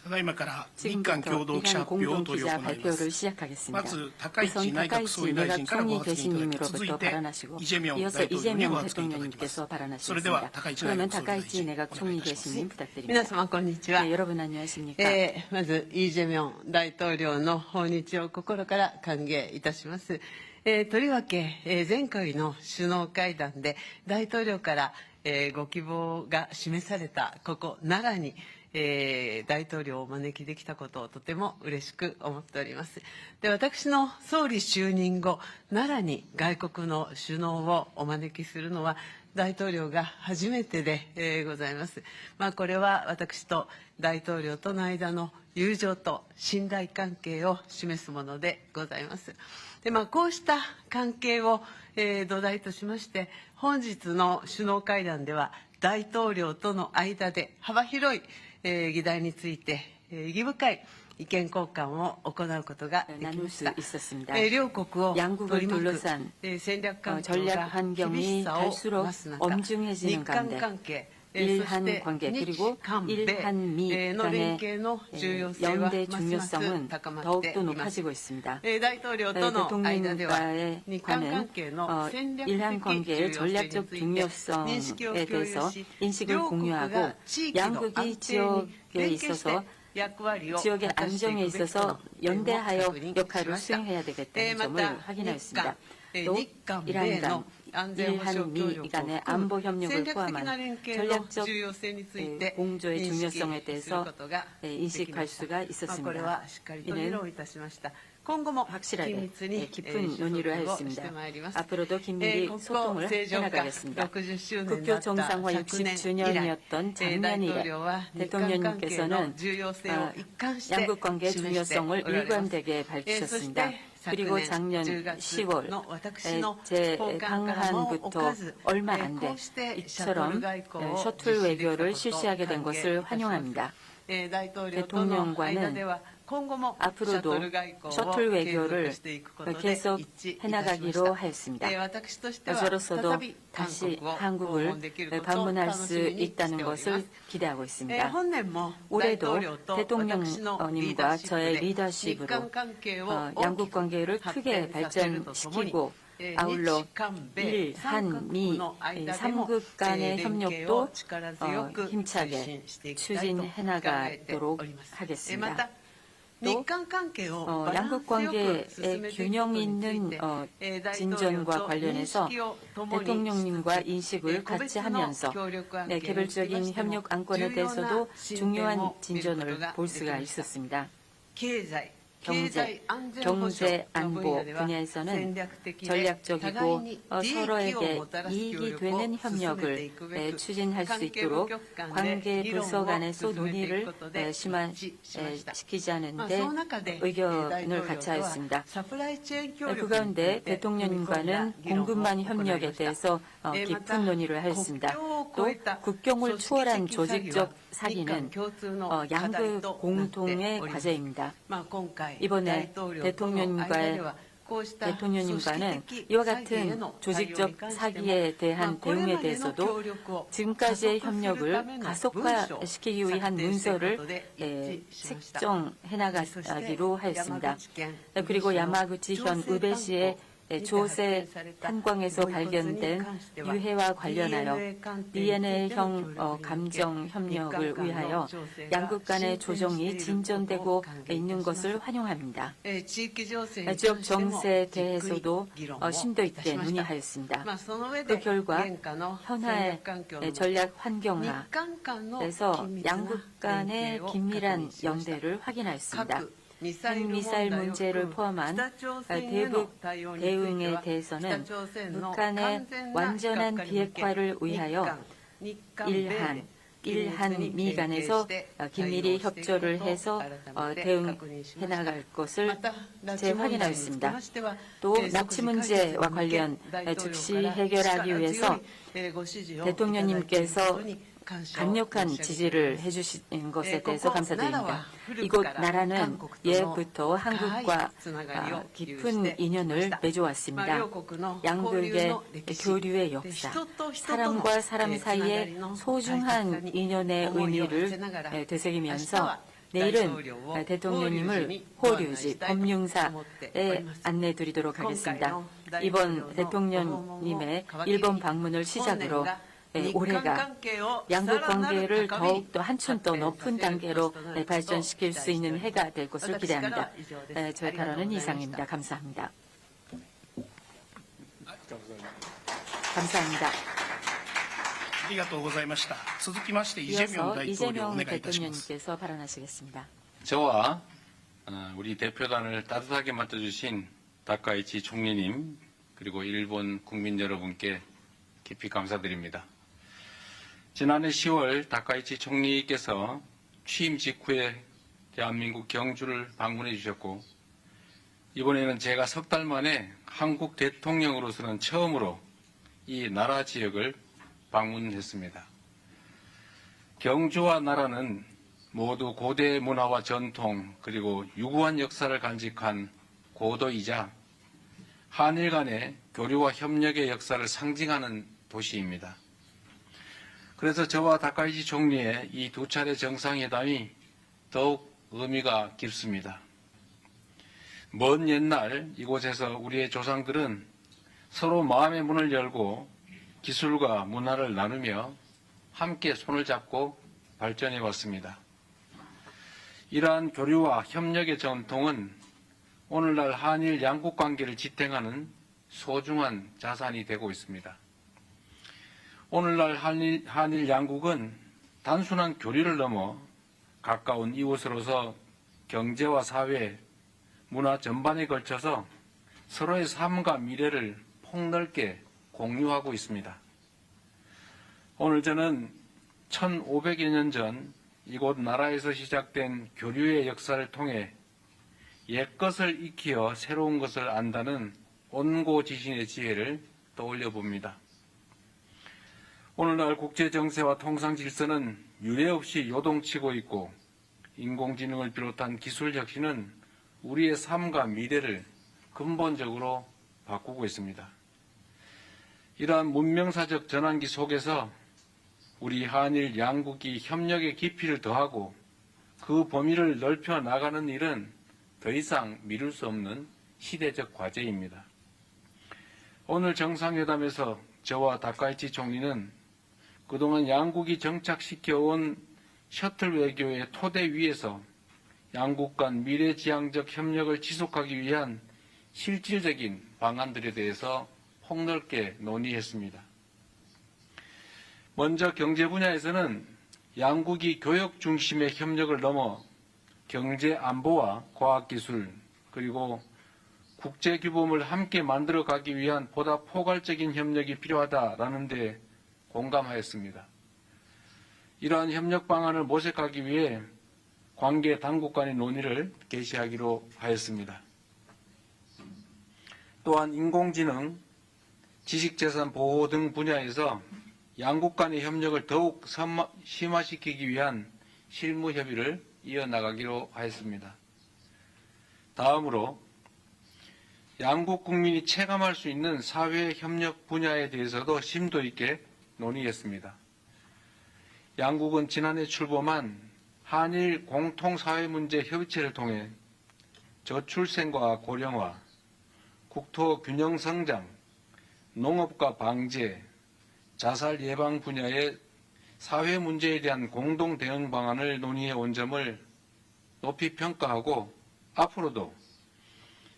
ただいまから日韓 지금부터 共同記者 이란 発表を執り 공동기자 行いま 발표를 す。 시작하겠습니다. まず高市 우선 内閣総理 타카이치 大臣からご 내각 発言いただき、続い 총리 て 발언하시고 イ・ジェミョン 이어서 大統領に 이재명 ご発言いただきます。 대통령님께서 それでは 발언하시겠습니다. 高市内 그러면 閣総理大 타카이치 臣 내각 お願いい 총리 たします 대신님 부탁드립니다. 皆様こんにちは。 네, 여러분 안녕하십니까? まずイ・ジェミョン大統領の訪日を心から歓迎いたします。とりわけ、前回の首脳会談で大統領から、ご希望が示されたここ奈良に、大統領をお招きできたことをとても嬉しく思っております。で、私の総理就任後、奈良に外国の首脳をお招きするのは大統領が初めてで、ございます。これは私と大統領との間の友情と信頼関係を示すものでございます。で、こうした関係を、土台としまして、本日の首脳会談では大統領との間で幅広い、議題について、意義深い意見交換を行うことができました。両国を取り巻く戦略環境が厳しさを増す中、日韓関係、일한 관계 그리고 일한미 간의 연대 중요성은 더욱더 높아지고 있습니다. 대통령과의 관은 일한 관계의 전략적 중요성에 대해서 인식을 공유하고 양국이 지역에 있어서 지역의 안정에 있어서 연대하여 역할을 수행해야 되겠다는 점을 확인하였습니다. 또 이란 간 일한미 간의 안보 협력을 포함한 전략적 공조의 중요성에 대해서 인식할 수가 있었습니다. 이는 확실하게 깊은 논의를 하였습니다. 앞으로도 긴밀히 소통을 해나가겠습니다. 국교 정상화 60주년이었던 작년 이래 대통령님께서는 양국 관계의 중요성을 일관되게 밝히셨습니다. 그리고 작년 10월 제 강한부터 얼마 안 돼 이처럼 셔틀 외교를 실시하게 된 것을 환영합니다. 대통령과는 앞으로도 셔틀 외교를 계속 해나가기로 하였습니다. 저로서도 다시 한국을 방문할 수 있다는 것을 기대하고 있습니다. 올해도 대통령님과 저의 리더십으로 양국 관계를 크게 발전시키고 아울러 일, 한, 미 3국 간의 협력도 힘차게 추진해 나가도록 하겠습니다. 또 양국 관계의 균형 있는 진전과 관련해서 대통령님과 인식을 같이 하면서 개별적인 협력 안건에 대해서도 중요한 진전을 볼 수가 있었습니다. 경제 안보 분야에서는 전략적이고 서로에게 이익이 되는 협력을 추진할 수 있도록 관계 부서 간에서 논의를 심화시키자는 데 의견을 같이 하였습니다. 그 가운데 대통령님과는 공급망 협력에 대해서 깊은 논의를 하였습니다. 또 국경을 초월한 조직적 사기는 양국 공통의 과제입니다. 이번에 대통령님과는 이와 같은 조직적 사기에 대한 대응에 대해서도 지금까지의 협력을 가속화시키기 위한 문서를 책정해 나가기로 하였습니다. 그리고 야마구치현 우베시의 조세 탄광에서 발견된 유해와 관련하여 DNA형 감정 협력을 위하여 양국 간의 조정이 진전되고 있는 것을 환영합니다. 지역 정세에 대해서도 심도 있게 논의하였습니다. 그 결과 현화의 전략 환경하에서 양국 간의 긴밀한 연대를 확인하였습니다. 핵미사일 문제를 포함한 대북 대응에 대해서는 북한의 완전한 비핵화를 위하여 일한미 간에서 긴밀히 협조를 해서 대응해 나갈 것을 재확인하였습니다. 또 납치 문제와 관련 즉시 해결하기 위해서 대통령님께서 강력한 지지를 해주신 것에 대해서 감사드립니다. 이곳 나라는 예부터 한국과 깊은 인연을 맺어왔습니다. 양국의 교류의 역사, 사람과 사람 사이의 소중한 인연의 의미를 되새기면서 내일은 대통령님을 호류지 법융사에 안내드리도록 하겠습니다. 이번 대통령님의 일본 방문을 시작으로 올해가 양국 관계를 더욱더 한층 더 높은 단계로 발전시킬 수 있는 해가 될 것을 기대합니다. 저의 발언은 이상입니다. 감사합니다. 감사합니다. ありがとうございました。続きまして、イ・ジェミョン 이어서 大統領お 이재명 願いいたします。 대통령님께서 발언하시겠습니다. 저와 우리 대표단을 따뜻하게 맡아주신 다카이치 총리님 그리고 일본 국민 여러분께 깊이 감사드립니다. 지난해 10월 다카이치 총리께서 취임 직후에 대한민국 경주를 방문해 주셨고 이번에는 제가 석 달 만에 한국 대통령으로서는 처음으로 이 나라 지역을 방문했습니다. 경주와 나라는 모두 고대 문화와 전통 그리고 유구한 역사를 간직한 고도이자 한일 간의 교류와 협력의 역사를 상징하는 도시입니다. 그래서 저와 다카이치 총리의 이 두 차례 정상회담이 더욱 의미가 깊습니다. 먼 옛날 이곳에서 우리의 조상들은 서로 마음의 문을 열고 기술과 문화를 나누며 함께 손을 잡고 발전해 왔습니다. 이러한 교류와 협력의 전통은 오늘날 한일 양국 관계를 지탱하는 소중한 자산이 되고 있습니다. 오늘날 한일 양국은 단순한 교류를 넘어 가까운 이웃으로서 경제와 사회, 문화 전반에 걸쳐서 서로의 삶과 미래를 폭넓게 공유하고 있습니다. 오늘 저는 1500여 년 전 이곳 나라에서 시작된 교류의 역사를 통해 옛것을 익히어 새로운 것을 안다는 온고지신의 지혜를 떠올려 봅니다. 오늘날 국제정세와 통상질서는 유례없이 요동치고 있고 인공지능을 비롯한 기술 혁신은 우리의 삶과 미래를 근본적으로 바꾸고 있습니다. 이러한 문명사적 전환기 속에서 우리 한일 양국이 협력의 깊이를 더하고 그 범위를 넓혀 나가는 일은 더 이상 미룰 수 없는 시대적 과제입니다. 오늘 정상회담에서 저와 다카이치 총리는 그동안 양국이 정착시켜온 셔틀 외교의 토대 위에서 양국 간 미래지향적 협력을 지속하기 위한 실질적인 방안들에 대해서 폭넓게 논의했습니다. 먼저 경제 분야에서는 양국이 교역 중심의 협력을 넘어 경제 안보와 과학기술 그리고 국제규범을 함께 만들어가기 위한 보다 포괄적인 협력이 필요하다라는 데 공감하였습니다. 이러한 협력 방안을 모색하기 위해 관계 당국 간의 논의를 개시하기로 하였습니다. 또한 인공지능, 지식재산 보호 등 분야에서 양국 간의 협력을 더욱 심화시키기 위한 실무 협의를 이어나가기로 하였습니다. 다음으로 양국 국민이 체감할 수 있는 사회 협력 분야에 대해서도 심도 있게 논의했습니다. 양국은 지난해 출범한 한일 공통사회문제 협의체를 통해 저출생과 고령화, 국토 균형 성장, 농업과 방제, 자살 예방 분야의 사회 문제에 대한 공동 대응 방안을 논의해 온 점을 높이 평가하고 앞으로도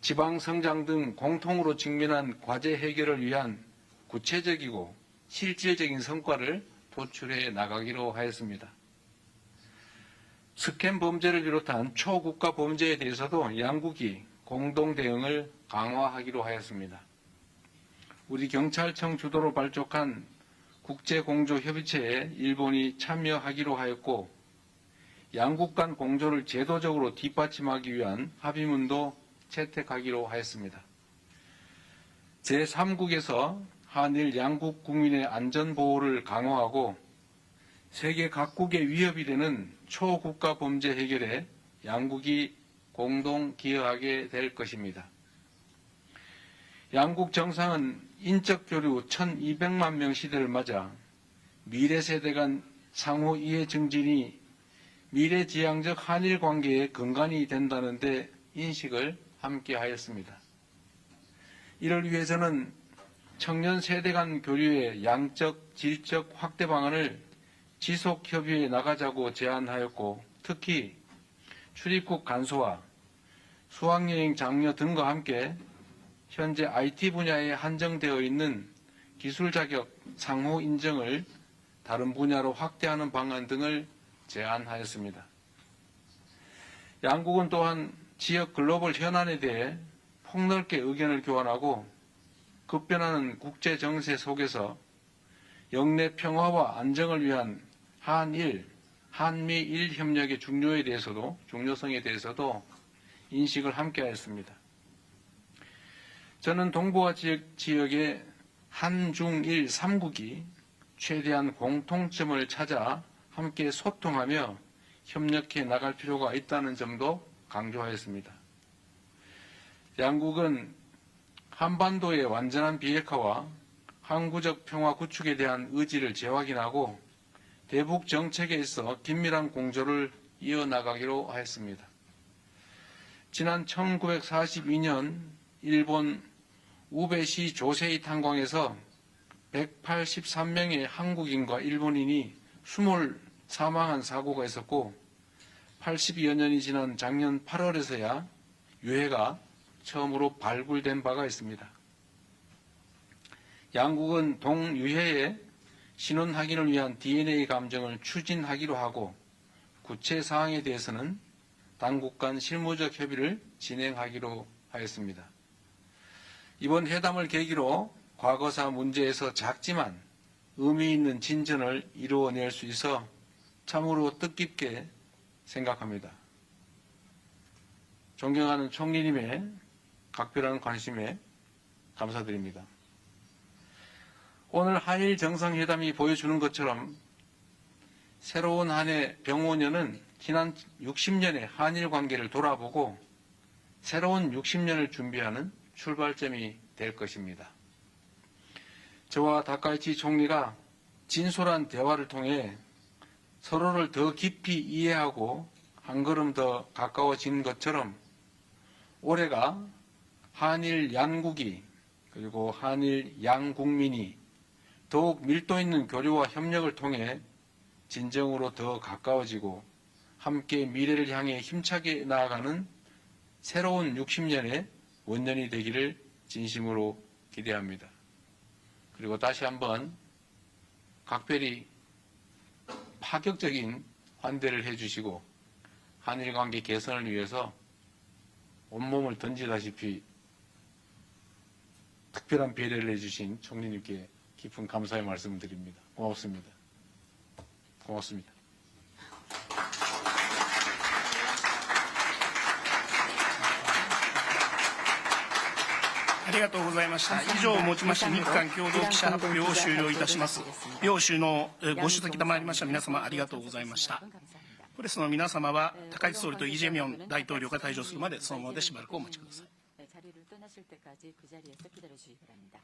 지방 성장 등 공통으로 직면한 과제 해결을 위한 구체적이고 실질적인 성과를 도출해 나가기로 하였습니다. 스캔 범죄를 비롯한 초국가 범죄에 대해서도 양국이 공동 대응을 강화하기로 하였습니다. 우리 경찰청 주도로 발족한 국제공조협의체에 일본이 참여하기로 하였고 양국 간 공조를 제도적으로 뒷받침하기 위한 합의문도 채택하기로 하였습니다. 제3국에서 한일 양국 국민의 안전보호를 강화하고 세계 각국의 위협이 되는 초국가 범죄 해결에 양국이 공동 기여하게 될 것입니다. 양국 정상은 인적 교류 1200만 명 시대를 맞아 미래 세대 간 상호 이해 증진이 미래지향적 한일 관계의 근간이 된다는 데 인식을 함께 하였습니다. 이를 위해서는 청년 세대 간 교류의 양적, 질적 확대 방안을 지속 협의해 나가자고 제안하였고, 특히 출입국 간소화, 수학여행 장려 등과 함께 현재 IT 분야에 한정되어 있는 기술 자격 상호 인정을 다른 분야로 확대하는 방안 등을 제안하였습니다. 양국은 또한 지역 글로벌 현안에 대해 폭넓게 의견을 교환하고 급변하는 국제 정세 속에서 영내 평화와 안정을 위한 한일, 한미일 협력의 중요성에 대해서도 인식을 함께하였습니다. 저는 동북아 지역의 한중일 3국이 최대한 공통점을 찾아 함께 소통하며 협력해 나갈 필요가 있다는 점도 강조하였습니다. 양국은 한반도의 완전한 비핵화와 항구적 평화 구축에 대한 의지를 재확인하고 대북 정책에 있어 긴밀한 공조를 이어나가기로 하였습니다. 지난 1942년 일본 우베시 조세이 탄광에서 183명의 한국인과 일본인이 수몰 사망한 사고가 있었고 80여 년이 지난 작년 8월에서야 유해가 처음으로 발굴된 바가 있습니다. 양국은 동유해의 신원 확인을 위한 DNA 감정을 추진하기로 하고 구체 사항에 대해서는 당국 간 실무적 협의를 진행하기로 하였습니다. 이번 회담을 계기로 과거사 문제에서 작지만 의미 있는 진전을 이루어낼 수 있어 참으로 뜻깊게 생각합니다. 존경하는 총리님의 각별한 관심에 감사드립니다. 오늘 한일 정상회담이 보여주는 것처럼 새로운 한 해 병오년은 지난 60년의 한일 관계를 돌아보고 새로운 60년을 준비하는 출발점이 될 것입니다. 저와 다카이치 총리가 진솔한 대화를 통해 서로를 더 깊이 이해하고 한 걸음 더 가까워진 것처럼 올해가 한일 양국이 그리고 한일 양국민이 더욱 밀도 있는 교류와 협력을 통해 진정으로 더 가까워지고 함께 미래를 향해 힘차게 나아가는 새로운 60년의 원년이 되기를 진심으로 기대합니다. 그리고 다시 한번 각별히 파격적인 환대를 해주시고 한일 관계 개선을 위해서 온몸을 던지다시피 특별한 배려를 해주신 총리님께 깊은 감사의 말씀을 드립니다. 고맙습니다. 고맙습니다. ありがとうございました。以上をもちまして日韓共同記者発表を終了いたします。両首脳ご出席賜りました皆様ありがとうございました。プレスの皆様は高市総理とイ・ジェミョン大統領が退場するまでそのままでしばらくお待ちください。 자리를 떠나실 때까지 그 자리에서 기다려 주시기 바랍니다.